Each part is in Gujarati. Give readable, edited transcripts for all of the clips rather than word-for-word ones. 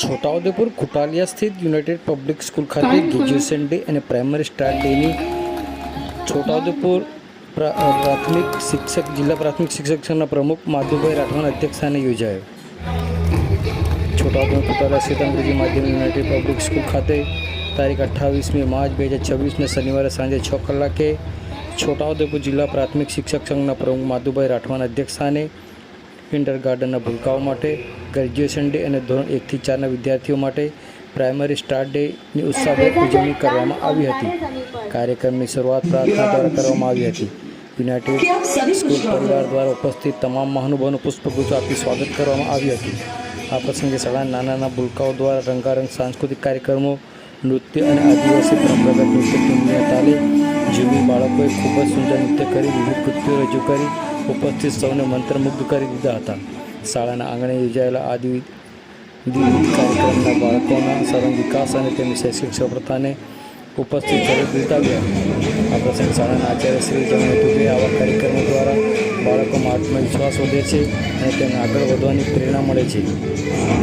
છોટાઉદેપુર કુટાલિયા સ્થિત યુનાઇટેડ પબ્લિક સ્કૂલ ખાતે ગ્રેજ્યુએશન ડે અને પ્રાઇમરી સ્ટાર્ટ ડેની છોટાઉદેપુર જિલ્લા પ્રાથમિક શિક્ષક સંઘના પ્રમુખ માધુભાઈ રાઠવાના અધ્યક્ષસ્થાને યોજાયો. છોટાઉદેપુર કુટાલિયા સ્થિત અંગ્રેજી માધ્યમ યુનાઇટેડ પબ્લિક સ્કૂલ ખાતે તારીખ 28મી માર્ચ 2026ને શનિવારે સાંજે 6 કલાકે છોટાઉદેપુર જિલ્લા પ્રાથમિક શિક્ષક સંઘના પ્રમુખ માધુભાઈ રાઠવાના અધ્યક્ષસ્થાને કિન્ડરગાર્ટનના ભૂલકાઓ માટે, ગ્રેજ્યુએશન ડે અને ધોરણ 1 થી 4ના વિદ્યાર્થીઓ માટે પ્રાઇમરી સ્ટાર્ટ ડેની ઉત્સાહભેર ઉજવણી કરવામાં આવી હતી. કાર્યક્રમની શરૂઆત પ્રાર્થના દ્વારા કરવામાં આવી હતી. યુનાઇટેડ સ્કૂલ પરિવાર દ્વારા ઉપસ્થિત તમામ મહાનુભાવોનું પુષ્પગુચ્છ આપી સ્વાગત કરવામાં આવ્યું હતું. આ પ્રસંગે શાળાના નાના ભૂલકાઓ દ્વારા રંગારંગ સાંસ્કૃતિક કાર્યક્રમો, નૃત્ય અને આદિવાસી પરંપરાગત નૃત્ય ટીમની તાલે ઝૂમી બાળકોએ ખૂબ જ સુંદર નૃત્ય કરી વિવિધ કૃતિઓ રજૂ કરી ઉપસ્થિત સૌને મંત્રમુગ્ધ કરી દીધા હતા. શાળાના આંગણે યોજાયેલા આદિવાસી કાર્યક્રમના બાળકોના સર્વ વિકાસ અને તેમની શૈક્ષણિક સફળતાને ઉપસ્થિત કરી બિરદાવ્યા. આ પ્રસંગે શાળાના આચાર્ય શ્રી જણાવ્યું હતું કે આવા કાર્યક્રમો દ્વારા બાળકોમાં આત્મવિશ્વાસ વધે છે અને તેમને આગળ વધવાની પ્રેરણા મળે છે.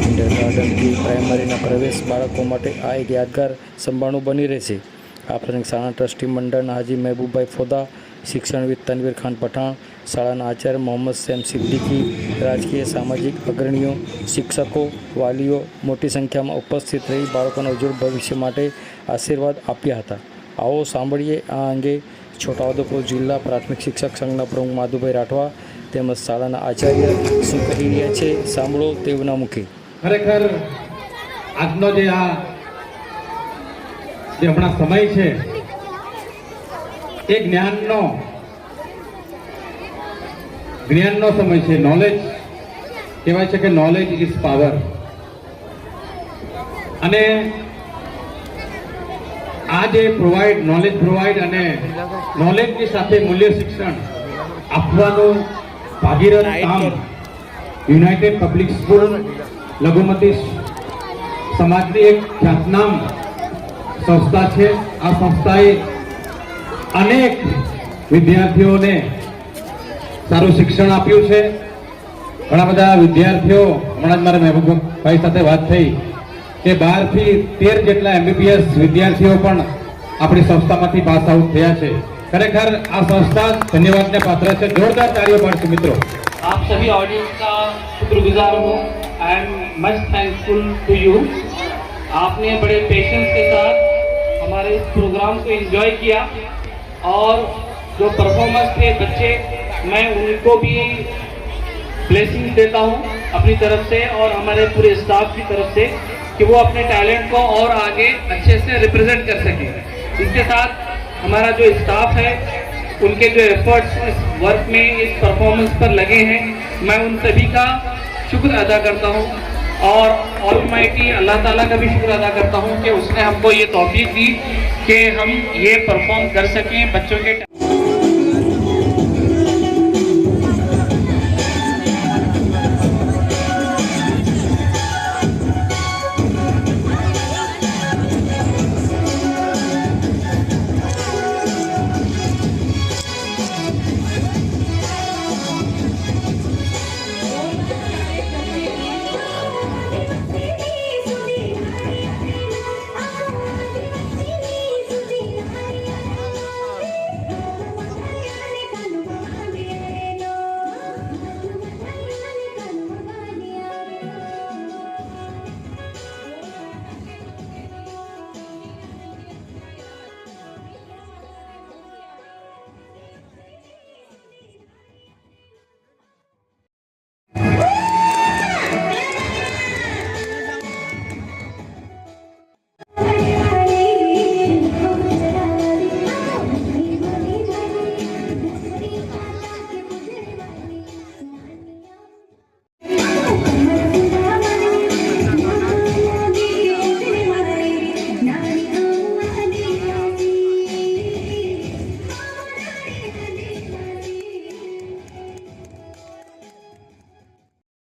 કિન્ડરગાર્ટનથી પ્રાઇમરીના પ્રવેશ બાળકો માટે આ એક યાદગાર સંભાળનું બની રહેશે. આ પ્રસંગે શાળાના ટ્રસ્ટી મંડળના હાજી મહેબૂબભાઈ ફોદા, શિક્ષણવિદ તનવીર ખાન પઠાણ, શાળાના આચાર્ય મોહમ્મદ શેમ સિદ્દીકી, રાજકીય સામાજિક અગ્રણીઓ, શિક્ષકો, વાલીઓ મોટી સંખ્યામાં ઉપસ્થિત રહી બાળકોના ઉજ્જવળ ભવિષ્ય માટે આશીર્વાદ આપ્યા હતા. આવો સાંભળીએ આ અંગે છોટાઉદેપુર જિલ્લા પ્રાથમિક શિક્ષક સંઘના પ્રમુખ માધુભાઈ રાઠવા તેમજ શાળાના આચાર્ય શું કહી રહ્યા છે, સાંભળો તેઓના મુખે. ખરેખર આજનો જે હમણાં સમય છે એ જ્ઞાનનો સમય છે. નોલેજ કહેવાય છે કે નોલેજ ઇઝ પાવર. અને આ જે નોલેજ પ્રોવાઈડ અને નોલેજની સાથે મૂલ્ય શિક્ષણ આપવાનું ભાગીરથ કામ યુનાઇટેડ પબ્લિક સ્કૂલ લઘુમતી સમાજની એક ખ્યાતનામ સંસ્થા છે. આ સંસ્થાએ અનેક વિદ્યાર્થીઓને સારું શિક્ષણ આપ્યું છે. ઘણા બધા વિદ્યાર્થીઓ, હમણાં જ મારા મહેબૂબભાઈ સાથે વાત થઈ કે 12 થી 13 જેટલા MBBS વિદ્યાર્થીઓ પણ આપણી સંસ્થામાંથી પાસ આઉટ થયા છે. ખરેખર આ સંસ્થા ધન્યવાદને પાત્ર છે. જોરદાર તાળીઓ પાડશું મિત્રો. आप सभी ऑडियंस का शुक्रगुजार हूँ and much thankful to you. आपने बड़े पेशेंस के साथ हमारे इस प्रोग्राम को एंजॉय किया और जो परफॉर्मेंस थे बच्चे, मैं उनको भी ब्लेसिंग देता हूँ अपनी तरफ से और हमारे पूरे स्टाफ की तरफ से कि वो अपने टैलेंट को और आगे अच्छे से रिप्रेजेंट कर सके. इसके साथ हमारा जो स्टाफ है उनके जो एफर्ट्स इस वर्क में, इस परफॉर्मेंस पर लगे हैं, मैं उन सभी का शुक्र अदा करता हूँ और ऑलमाइटी अल्लाह ताला का भी शुक्र अदा करता हूँ कि उसने हमको ये तौफीक दी कि हम ये परफॉर्म कर सकें बच्चों के